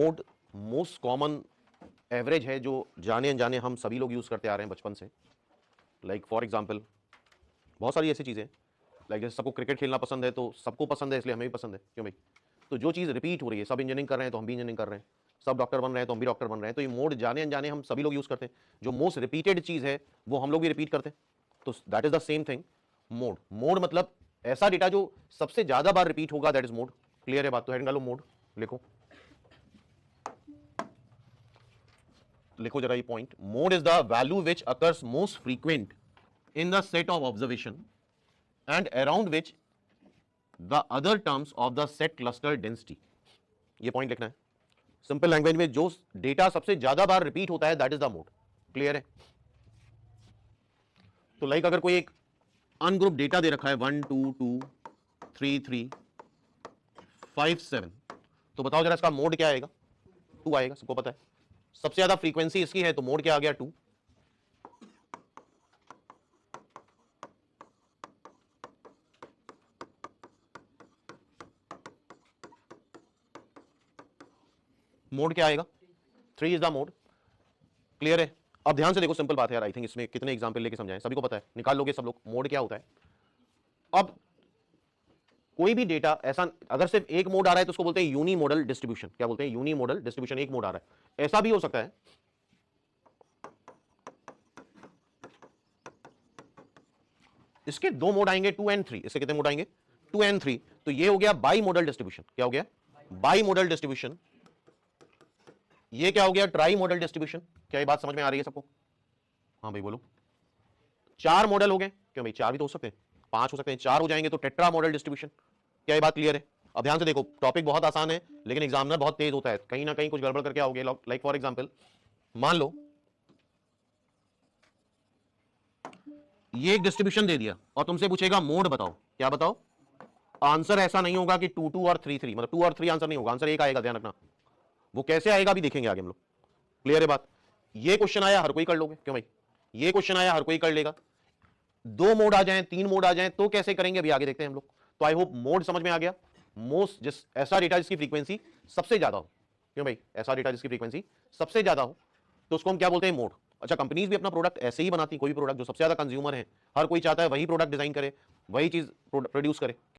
Mode most common average है जो जाने अनजाने हम सभी लोग यूज करते आ रहे हैं बचपन से। लाइक फॉर एग्जांपल बहुत सारी ऐसी चीजें, लाइक जैसे सबको क्रिकेट खेलना पसंद है तो सबको पसंद है इसलिए हमें भी पसंद है, क्यों भाई? तो जो चीज रिपीट हो रही है, सब इंजीनियरिंग कर रहे हैं तो हम भी इंजीनियरिंग कर रहे हैं, सब डॉक्टर बन रहे हैं तो हम भी डॉक्टर बन रहे हैं, तो ये मोड जाने अनजाने हम सभी लोग यूज करते हैं। जो मोस्ट रिपीटेड चीज है वो हम लोग भी रिपीट करते हैं, तो that is the same thing mode. Mode मतलब ऐसा डेटा जो सबसे ज्यादा बार रिपीट होगा, दैट इज मोड। क्लियर है बात? तो हेडिंग डालो मोड, लिखो लिखो जरा ये point. Mode is the value which occurs most frequent in the set of observation and around which the other terms of the set cluster density. ये point लिखना है सिंपल लैंग्वेज में। जो डेटा सबसे ज्यादा बार रिपीट होता है that is the mode. Clear है? तो लाइक अगर कोई एक अनग्रुप डेटा दे रखा है 1 2 2 3 3 5 7, तो बताओ जरा इसका मोड क्या आएगा? 2 आएगा, सबको पता है। सबसे ज्यादा फ्रीक्वेंसी इसकी है तो मोड क्या आ गया? 2। मोड क्या आएगा? 3 इज द मोड। क्लियर है? अब ध्यान से देखो, सिंपल बात है यार। आई थिंक इसमें कितने एग्जांपल लेके समझाएं, सभी को पता है, निकाल लोगे सब लोग मोड क्या होता है। अब कोई भी डेटा ऐसा अगर सिर्फ एक मोड आ रहा है तो उसको बोलते हैं यूनी मॉडल डिस्ट्रीब्यूशन। क्या बोलते हैं? यूनी मॉडल डिस्ट्रीब्यूशन, एक मोड आ रहा है। ऐसा भी हो सकता है इसके दो मोड आएंगे 2 एंड 3। इसके कितने मोड आएंगे? 2 एंड 3। तो ये हो गया बाई मॉडल डिस्ट्रीब्यूशन। क्या हो गया? By model distribution. ये क्या हो गया? Try model distribution. क्या ये बात समझ में आ रही है सबको? हाँ भाई बोलो। 4 मॉडल हो गए, क्यों भाई? 4 भी तो हो सकते हैं, 5 हो सकते हैं, 4 हो जाएंगे तो टेट्रा मॉडल डिस्ट्रीब्यूशन। क्या ये बात क्लियर है? अब ध्यान से देखो, टॉपिक बहुत आसान है लेकिन एग्जामिनर बहुत तेज होता है, कहीं ना कहीं कुछ गड़बड़ करके आओगे। लाइक फॉर एग्जांपल मान लो ये एक डिस्ट्रीब्यूशन दे दिया और तुमसे पूछेगा मोड बताओ। क्या बताओ? आंसर ऐसा नहीं होगा कि 2 2 और 3 3, मतलब 2 और 3 आंसर नहीं होगा, आंसर एक आएगा, ध्यान रखना। वो कैसे आएगा अभी देखेंगे आगे हम लोग। क्लियर है बात? ये क्वेश्चन आया हर कोई कर लोगे, क्यों भाई? ये क्वेश्चन आया हर कोई कर लेगा। 2 मोड आ जाएं, 3 मोड आ जाएं तो कैसे करेंगे अभी आगे देखते हैं हम लोग। तो आई होप मोड समझ में आ गया। मोस्ट जिस ऐसा डेटा जिसकी फ्रीक्वेंसी सबसे ज्यादा हो, क्यों भाई? ऐसा डेटा जिसकी फ्रीक्वेंसी सबसे ज्यादा हो तो उसको हम क्या बोलते हैं? मोड। अच्छा, कंपनीज भी अपना प्रोडक्ट ऐसे ही बनाती, कोई भी प्रोडक्ट जो सबसे ज्यादा कंज्यूमर है, हर कोई चाहता है वही प्रोडक्ट डिजाइन करे, वही चीज प्रोड्यूस करे।